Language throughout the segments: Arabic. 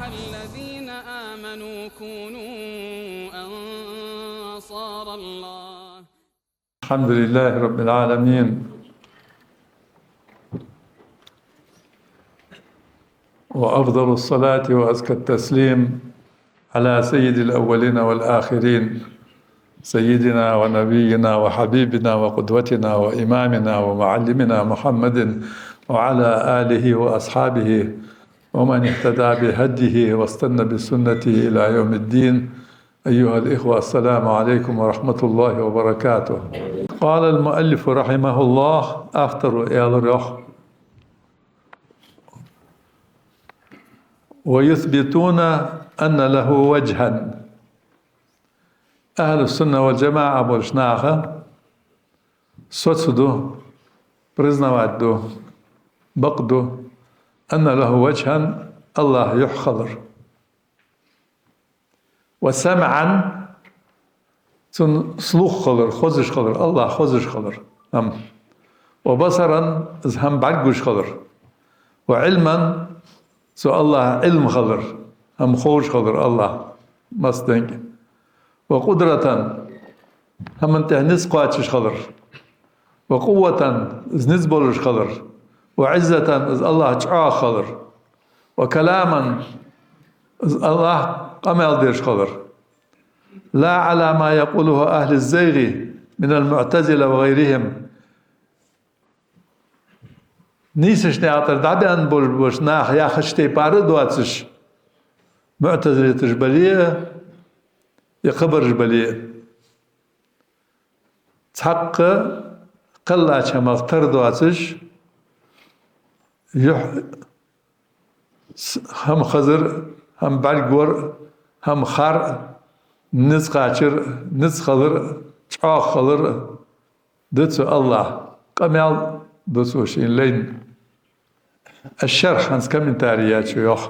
الذين آمنوا كونوا أنصار الله. الحمد لله رب العالمين، وأفضل الصلاة وأزكى التسليم على سيد الأولين والآخرين، سيدنا ونبينا وحبيبنا وقدوتنا وإمامنا ومعلمنا محمد وعلى آله وأصحابه ومن اهتدى بهديه واستنى بسنته إلى يوم الدين. أيها الإخوة، السلام عليكم ورحمة الله وبركاته. قال المؤلف رحمه الله أفتر إلى ويثبتون أن له وجها. أهل السنة والجماعة برشناخة سوتسدو برزنوادو بقدو أن له وجها الله يحخضر، وسمعا سلوخ خضر خزش خضر الله خزش خضر، وبصرا هم بعقش خضر، وعلما سو الله علم خضر هم خوش خضر الله مصدنك، وقدرة هم انت نسقاتش خضر، وقوة نزبلش خضر، وعزة الله جعا خضر، وكلاما الله قمل ديش خضر، لا على ما يقوله أهل الزيغ من المعتزلة وغيرهم. نيسش نعطر دعبان بوش ناخ يا خشتي بارد واتش معتزلة جبلية يقبر جبلية تحق قلا كما اخترد واتش هم خزر هم بالجور هم خار نز قاشر نز خضر شا خضر دتو الله قمال دتو شين لين الشرح هنس كمنتاريات شيوخ.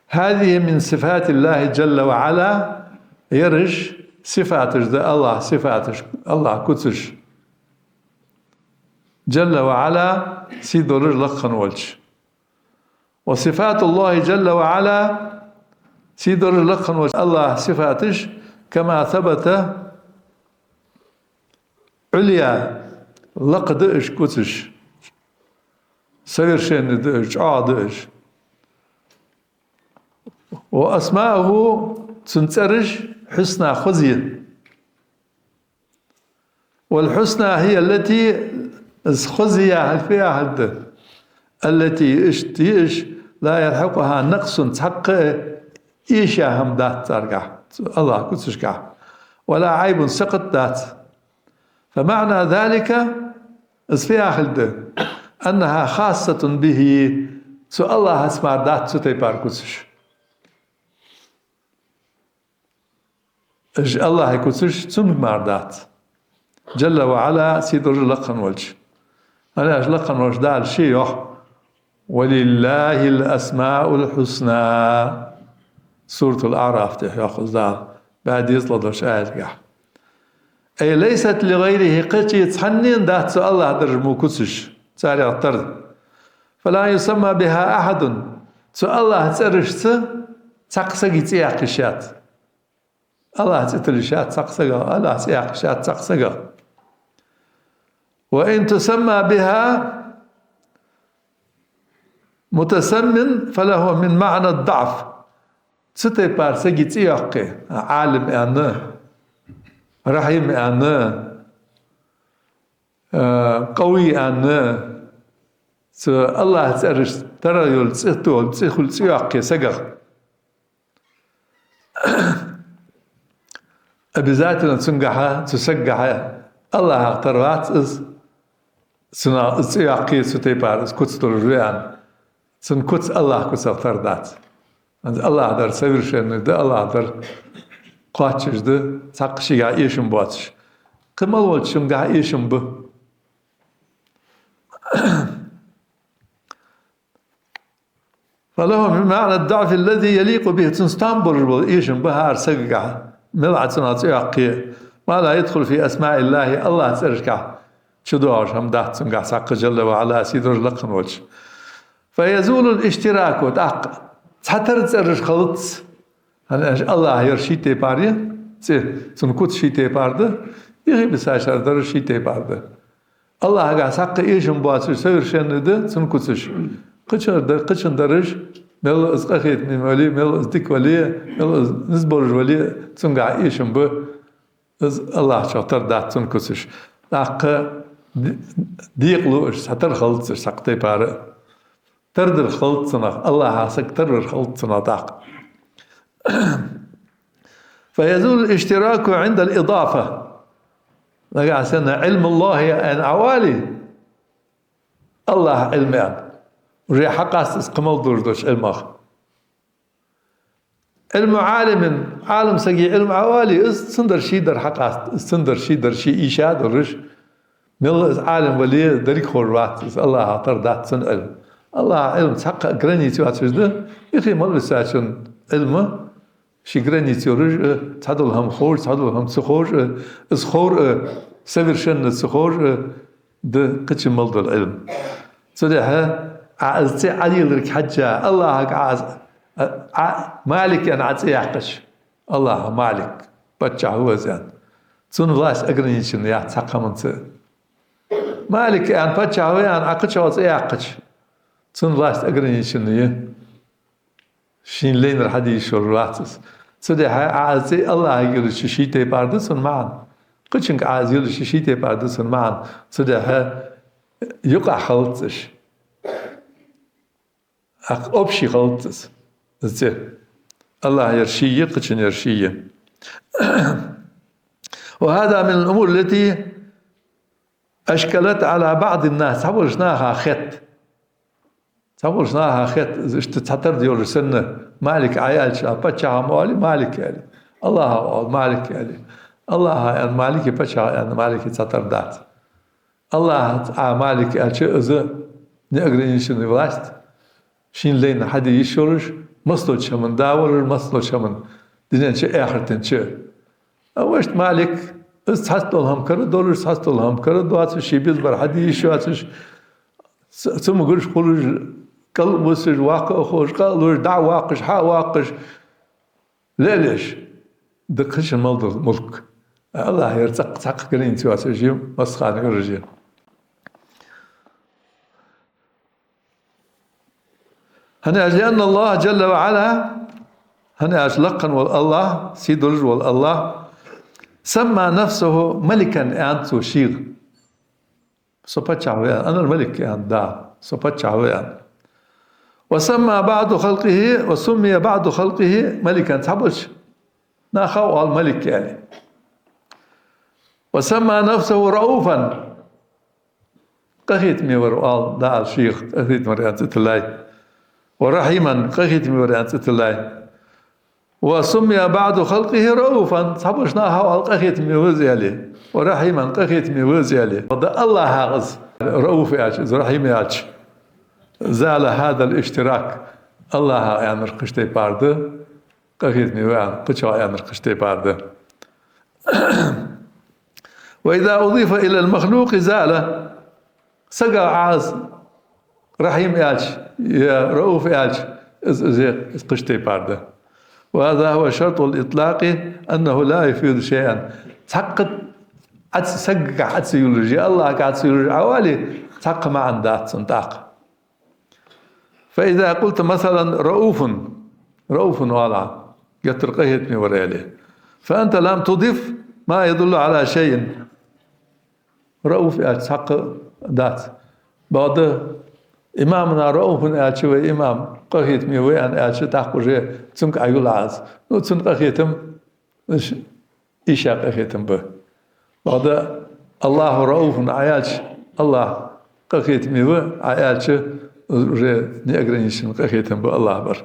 هذه من صفات الله جل وعلا، يرج صفاتش ده الله صفاتش الله كتش جل وعلا سيدور لخن ولش، وصفات الله جل وعلا سيدور لخن ولش الله صفاتش كما ثبت عليا لقدش كتش سير شين دش عادش، وأسماءه تنترج حسنى خزية، والحسنى هي التي خزية فيها هد التي إيش لا يلحقها نقص تحق إيش هم ذات ترجع الله كتشكع ولا عيب سقط ذات. فمعنى ذلك فيها هد أنها خاصة به، سو الله اسمع ذات ستيبار كتش الله يكتش ثم مردات جل وعلا سيدر لقن ولش. أنا لقن ولش دال شيء ولله الأسماء الحسنى سورة الأعراف يأخذ دال بعد يطلع شاهد أي ليست لغيره قتي تحنين ذات الله درجمو كتش ساري أطرد، فلا يسمى بها أحد سو الله ترشت تقسقي تياقشات الله تتلشات تقسقا الله تياقشات تقسقا. وإن تسمى بها متسمن فله من معنى الضعف، ستي بارسقي تياقي عالم أنا رحيم أنا قوي أنا الله ترش ترى يلتقل تخل تياقي سقا بذاتنا تنجحها تسجحها الله اخترعت سنا تياقي ستيبار كتستر الريان سن كت الله كتستر ذات الله در سير شن ده الله در قاتش ده تقشي عيشم باتش كمال وتشم عيشم به. فله من معنى الضعف الذي يليق به تنستنبر إيشم بها أرسقع ملعة تياقي ما لا يدخل في أسماء الله الله ترجع شدوش هم ده تنقع ساق جل وعلا سيدر لقن وجه. فيزول الاشتراك وتعق تحترت أرش خلط هن الله يرشي تباري سنكوت شي تبارده يغيب ساشر در شي تبارده الله قاعد ساق إيشم باسر سير شن ده سنكوتش قشن درج مل إسقاخيت من ولي مل إزدك ولي مل نزبرج ولي سنقع إيشم به الله شاطر دات سنكوتش لق ديقلو ساتر خلط ساق تباره تردر خلط سنة الله عسك تردر خلط سنة داق فيزول الاشتراك عند الإضافة لقى سنة علم الله أن عوالي الله علمان وري حقاس قمل دردوش علمه علم عالم سقي علم عوالي سندر شي در حقاس سندر شي در شي إيشا درش مل عالم ولي دريك خورات الله تردات سن علم الله علم تحقق جرانيتي واتشده يخي مال ساشن علمه شي جرانيتي ورج تعدل هم خور تعدل هم سخور اسخور سفرشن سخور ده قتش مال العلم صدقها عزتي علي لك حجة الله عز مالك أنا عزتي يحقش الله مالك بتشع هو زين سن غاش أجرانيتي يا تحقق من مالك أنا بتشع هو أنا عقش عزتي يحقش سن راست أجرني شنية شين لين الحديث والراتس سده عازي الله يقول شيء تبارد سن معن قشنك عازي يقول شيء تبارد سن معن سده يقع خلطش أبشي خلطس زين الله يرشيه قشن يرشيه وهذا من الأمور التي أشكلت على بعض الناس حولناها خط تصورناها خيط تتحضر ديور سنة مالك عيال شاب بتشا مالي مالك يعني الله مالك يعني الله يعني مالك بتشا يعني مالك تتحضر دات الله مالك يعني شيء إذا نقدر شنو ولاست شين لين حد يشورش مصلو شمن داور مصلو شمن دين شيء آخر تنشي أوش مالك استحصلهم كرد دولار استحصلهم كرد دوات شيء بيزبر حد يشواتش ثم قرش خرج قلب وسج واقع خوش قال دع واقش حا واقش ليش دقش الموضوع ملك الله يرزق تحقق قرين سواسي جيم مسخان يرجين هنا لأن الله جل وعلا هنا أجلقا والله سيد الرجل والله سمى نفسه ملكا أنتو شيخ سبحان أنا الملك يعني دا سبحان وسمى بعض خلقه وسمي بعض خلقه ملكا تحبش ناخو الملك يعني وسمى نفسه رؤوفا قخيت ميور دا الشيخ قخيت مريان ستلاي ورحيما قخيت ميور ستلاي وسمي بعض خلقه رؤوفا تحبش ناخو قخيت ميور زيالي ورحيما قخيت ميوزي عليه الله هاغز رؤوف ياش رحيم ياش زال هذا الاشتراك الله يعني رقشتي بارد قخيت ميوان قشوا يعني رقشتي بارد وإذا أضيف إلى المخلوق زال سقى عاز رحيم ياش يا رؤوف ياش قشتي بارد وهذا هو شرط الإطلاق أنه لا يفيد شيئا تحقق سقق عدس يولوجي الله قاعد يولوجي عوالي تحق ما عندها صنداق فإذا قلت مثلا رؤوف والله يترقيت من وريله فأنت لم تضيف ما يدل على شيء رؤوف تحق ذات بعد إمامنا رؤوف أشوي إمام قهيت من وين أشوي تحقه تنك أيول عز نو تنك قهيتم إيش قهيتم به بعد الله رؤوف عيالش الله قهيت من وين عيالش نيجرينيشن قهيتم به الله بر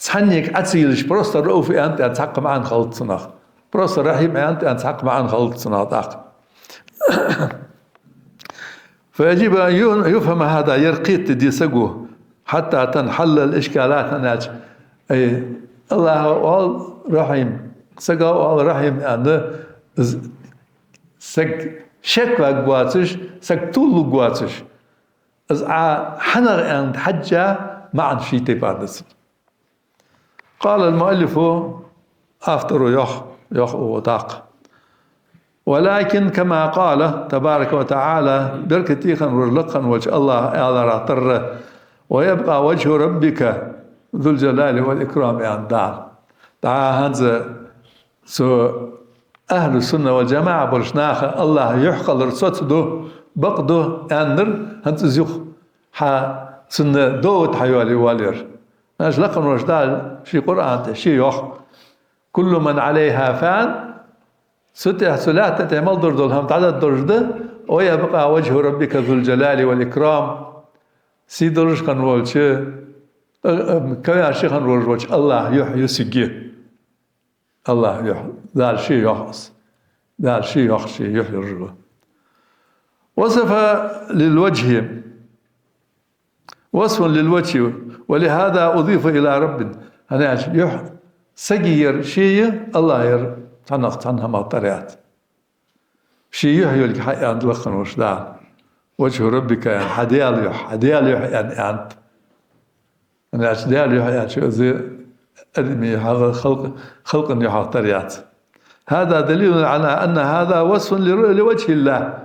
تحنيك أتسيلش بروست رؤوف أنت تحق معن خلط صناخ بروست رحيم أنت تحق معن خلط صناخ فيجب أن يفهم هذا يرقيت دي سقوه حتى تنحل الإشكالات هناك أي الله رحيم سقوا رحيم أنه سق شكوى قواتش سق طول قواتش حنر أن حجة معن شيء تبادس قال المؤلف أفتر يخ وطاق، ولكن كما قال تبارك وتعالى بركتيخا ورلقا وجه الله على راتر، ويبقى وجه ربك ذو الجلال والإكرام يعني دعا هنزا سو أهل السنة والجماعة برشناخ الله يحقل رسوت دو بقدو أنر هنز زيخ ها سنة دوت حيوالي والير ناش لقن وجدال شي قرآن شي يخ كل من عليها فان ستة سلات تعمل دردول هم تعدد درجة ويبقى وجه ربك ذو الجلال والإكرام سيدرش كان والش كيا شيخ كان والش الله يحيي سجيه الله يحيي ذا الشيء يحس ذا الشيء يحشي يحيي الرجل. وصف للوجه وصف للوجه ولهذا أضيف إلى رب هنا سجير شيء الله ير تنقط عنها مطريات شيء يحيي الحق عند لخن وشدان وجه ربك يعني حديال يعني أنت أنا أشديال يعني شو زي أدمي هذا خلق يحطريات. هذا دليل على أن هذا وصف لوجه الله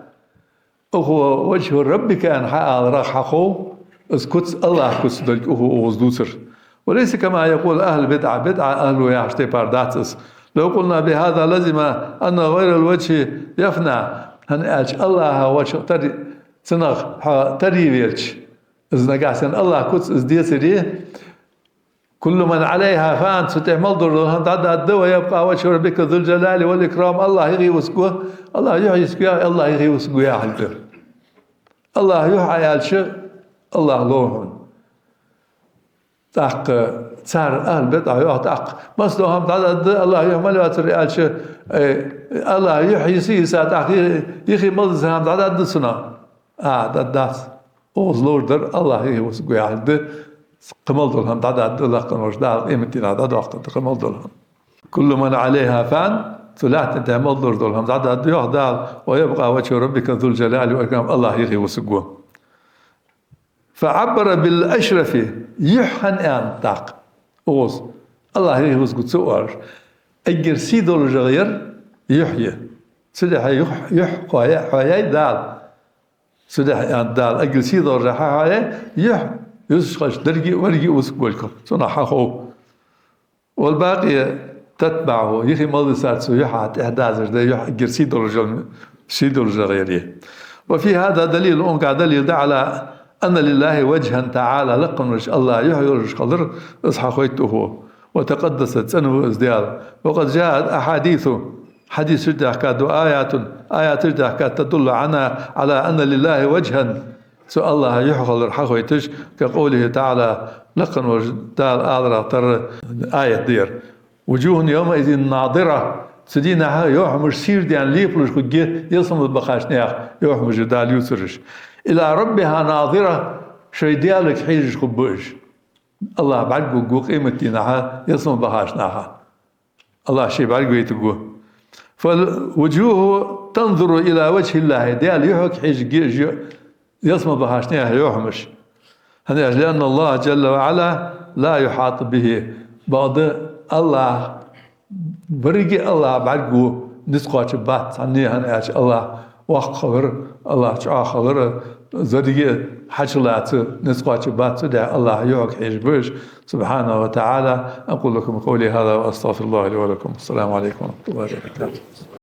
وهو وجه ربك يعني راحه اسكت الله كسدك وهو وزدوسر، وليس كما يقول أهل بدعة أهل يعشتي بارداتس. لو قلنا بهذا لزم أن غير الوجه يفنى هنأج الله وجه تنغ تري ويرش إذا قاسن الله كتس إزديسري كل من عليها فان ستعمل ضرهم تعدى الدواء يبقى وجه ربك ذو الجلال والإكرام. الله يغي وسقوه الله يحيي سقوه الله يغي وسقوه يا حلبر الله يحيي الشيء الله لوهن تاق صار أهل بدعة يعتق مصلهم تعدد الله يحمل واتر الشيء الله يحيي سيسات يخي مضزهم تعدد سنة داس أوزلور در الله يحيي وسقوه يا حلبر قمل دولهم تعدد الله قنوش دار قيمتنا تعدد وقت قمل دولهم كل من عليها فان ثلاثة تعمل دولهم تعدد يحدال ويبقى وجه ربك ذو الجلال والإكرام الله يحيي وسقوه. فعبر بالأشرف يحن أن تاق أوز الله يحيي وسقوه سؤال أجر سيدو الجغير يحيي سيدح يحيي دال سيدح أن دال أجر سيدو الجغير يحيي يسخش درجي ورجي وسقولكم صنعه والباقي تتبعه يخي ماضي سات سيحات إحداث ده جرسيد الرجل سيد الرجال. وفي هذا دليل أنك دليل ده على أن لله وجها تعالى لقن الله يحيي الرجل إصحى خويته وتقدست سنه ازدياد. وقد جاءت أحاديث حديث رجع آيات رجع تدل على أن لله وجها سو الله يحخل الحخويتش كقوله تعالى لقن وجدال آذرة تر آية دير وجوه يومئذ ناظرة سدينا يوحمش سير ديان ليبلش خجيه يصمد بخاشنياخ يوحمش جدال يسرش إلى ربها ناظرة شي ديالك حيجش خبوش الله بعدقو قيمة دينها يصمد بخاشناها الله شي بعدقو يتقو فالوجوه تنظر إلى وجه الله ديال يحك حيج يسمى بهاشنيها يوحمش هذا لأن الله جل وعلا لا يحاط به بعض الله بريجي الله بعدقو نسقاش بات عني هنأش الله وخبر الله شاء خبر زرية حشلات نسقاش بات ده الله يوك حجبش سبحانه وتعالى. أقول لكم قولي هذا وأستغفر الله لي ولكم. السلام عليكم ورحمة الله وبركاته.